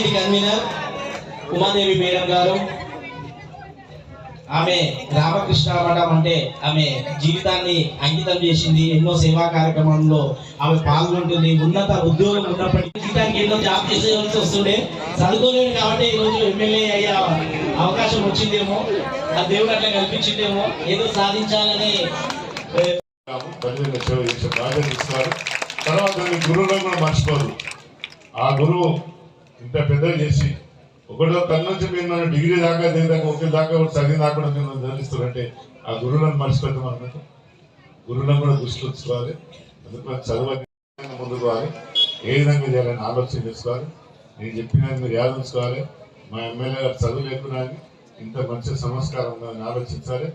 Society convener Umadevi madam గారు, ఆమె రామకృష్ణ మఠం అంటే ఆమె జీవితాన్ని అంకితం చేసింది. ఎన్నో సేవా కార్యక్రమంలో ఆమె పాల్గొంటుంది. ఉన్నత ఉద్యోగం ఉన్నప్పటికీ జీవితానికి ఎన్నో జాబ్ చేసేవాల్సి వస్తుండే, చదువుకోలేదు కాబట్టి ఈరోజు ఎమ్మెల్యే అయ్యే అవకాశం వచ్చిందేమో, ఆ దేవుడు అట్లా కల్పించిందేమో, ఏదో సాధించాలని తర్వాత గురువులను కూడా మర్చిపోదు. ఆ గురువు ఇంత పెద్దగా చేసి ఒకటో తన నుంచి మీరు డిగ్రీ దాకా దేదాకా ఒకే దాకా చదివి దాకా కూడా మీరు ధరిస్తారంటే ఆ గురువులను మర్చిపోతాం అన్నట్టు. గురువులను కూడా దృష్టిలో ఉంచుకోవాలి. అందుకని చదువు ముందుకు పోవాలి, ఏ విధంగా చేయాలని ఆలోచన చేసుకోవాలి. నేను చెప్పినది మీరు యాద ఉంచుకోవాలి. మా ఎమ్మెల్యే గారు చదువు లేకున్నా ఇంత మంచి సంస్కారం ఉందని ఆలోచించాలి.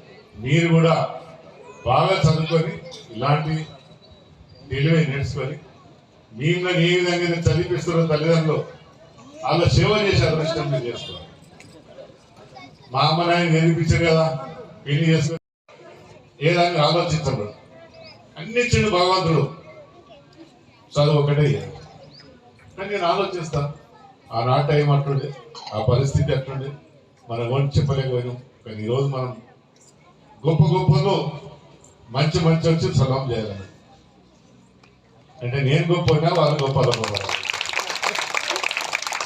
మీరు కూడా బాగా చదువుకొని ఇలాంటి తెలివి నేర్చుకొని మిమ్మల్ని ఏ విధంగా చదివిస్తున్నారో తల్లిదండ్రులు వాళ్ళ సేవ చేసే అదృష్టం మీరు చేసుకోవాలి. మా అమ్మ నాయన నేర్పించారు కదా, పెళ్లి చేసుకొని ఏదాన్ని ఆలోచించడు. అన్ని చిన్న భగవంతుడు చదువు ఒకటే. కానీ నేను ఆలోచిస్తాను ఆ టైం అట్లుండే, ఆ పరిస్థితి అట్లుండే, మనం ఓన్ చెప్పలేకపోయినాం. కానీ ఈరోజు మనం గొప్ప గొప్పలో మంచి మంచి వచ్చి సలాం చేయాలని. అంటే నేను గొప్ప వాళ్ళు గొప్ప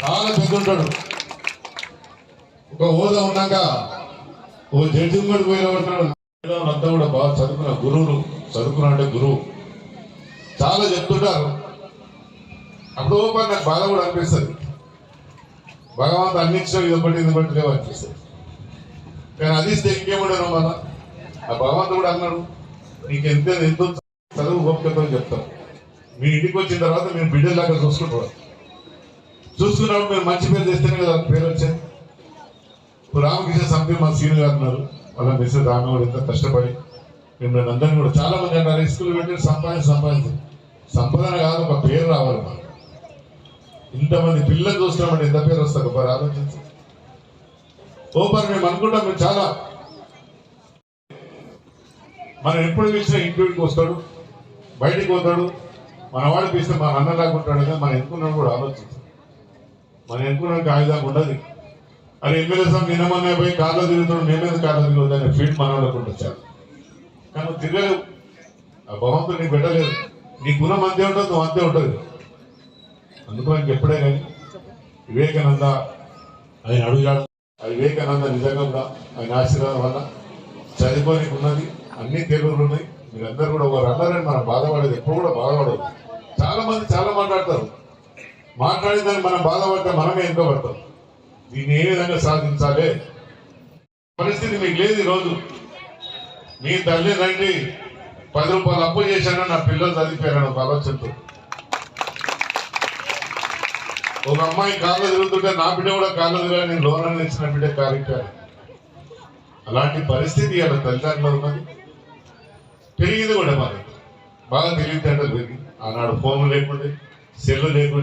చాలా పెద్ద ఉంటాడు. ఒక హోదా ఉన్నాక ఓ జడ్జి కూడా పోయినట్టున్నాడు. అంతా కూడా బాగా చదువుకున్న గురువులు, చదువుకున్నా అంటే గురువు చాలా చెప్తుంటారు. అప్పుడు నాకు బాధ కూడా అనిపిస్తుంది. భగవంతు అన్నించడం ఇది బట్టి లేవు అనిపిస్తుంది. కానీ అది ఇస్తే ఇంకేముండను మన ఆ భగవంతుడు కూడా అన్నాడు, నీకు ఎంతో చదువు గొప్పతో చెప్తాను. మీ ఇంటికి వచ్చిన తర్వాత మేము బిడ్డలాగా చూసుకుంటాం. చూసుకున్నప్పుడు మీరు మంచి పేరు తెస్తేనే కదా పేరు వచ్చాయి. ఇప్పుడు రామకృష్ణ సంపి మా సీనియర్ గారు ఉన్నారు, వాళ్ళ మిస్సెస్ ఆమె కూడా ఎంత కష్టపడి మిమ్మల్ని అందరినీ కూడా చాలా మంది అన్నారు స్కూల్ పెట్టి సంపాదించి సంపాదన కాదు, ఒక పేరు రావాలి. మనకు ఇంతమంది పిల్లలు చూస్తున్నామంటే ఎంత పేరు వస్తారు ఒకసారి ఆలోచించి. ఓపర్ మేము అనుకుంటాం మీరు చాలా మనం ఎప్పుడు పిలిచినా ఇంటికి వస్తాడు, బయటికి పోతాడు. మన వాడికి పిలిస్తే మన అన్న లాగుంటాడు కదా, మనం ఎన్నుకున్నాడు కూడా ఆలోచించాం. మనం ఎన్నుకున్నానికి ఆయుధాలు ఉండదు. అది ఎమ్మెల్యే సార్ నిన్నమన్నా పోయి కార్లో తిరుగుతాడు, మేమేది కార్లో తిరుగుతానే ఫీల్డ్ మనవాళ్ళకు వచ్చారు. కానీ తిరగలేవు. ఆ భగవంతుడు నీకు పెట్టలేదు. నీ గుణం అంతే ఉంటుంది, నువ్వు అంతే ఉంటుంది. అందుకు ఆయనకి ఎప్పుడే కానీ వివేకానంద ఆయన అడుగుజాడు. ఆ వివేకానంద నిజంగా కూడా ఆయన ఆశీర్వాదం వల్ల చదువుకోనికి ఉన్నది, అన్ని తెలుగులు ఉన్నాయి. మీరందరూ కూడా ఒకరు అన్నారని మనం బాధపడేది ఎప్పుడు కూడా బాధపడదు. చాలా మంది చాలా మాట్లాడిన దాన్ని మనం బాధపడితే మనమే ఎంతో పడతాం. దీన్ని ఏ విధంగా సాధించాలి పరిస్థితి మీకు లేదు. ఈరోజు మీ తల్లి తండ్రి 10 రూపాయలు అప్పు చేశాను, నా పిల్లలు చదివిపోయాను ఒక ఆలోచనతో. ఒక అమ్మాయి కాళ్ళు తిరుగుతుంటే నా బిడ్డ కూడా కాళ్ళు తిరగా నేను లోన్ అని ఇచ్చిన బిడ్డ కారిట్టాను. అలాంటి పరిస్థితి అలా తల్లిదండ్రులు ఉన్నది. పెరిగింది కూడా మనకి బాగా తెలివితేటలు పెరిగింది. ఆనాడు ఫోన్ లేకుండా, సెల్ లేకుండా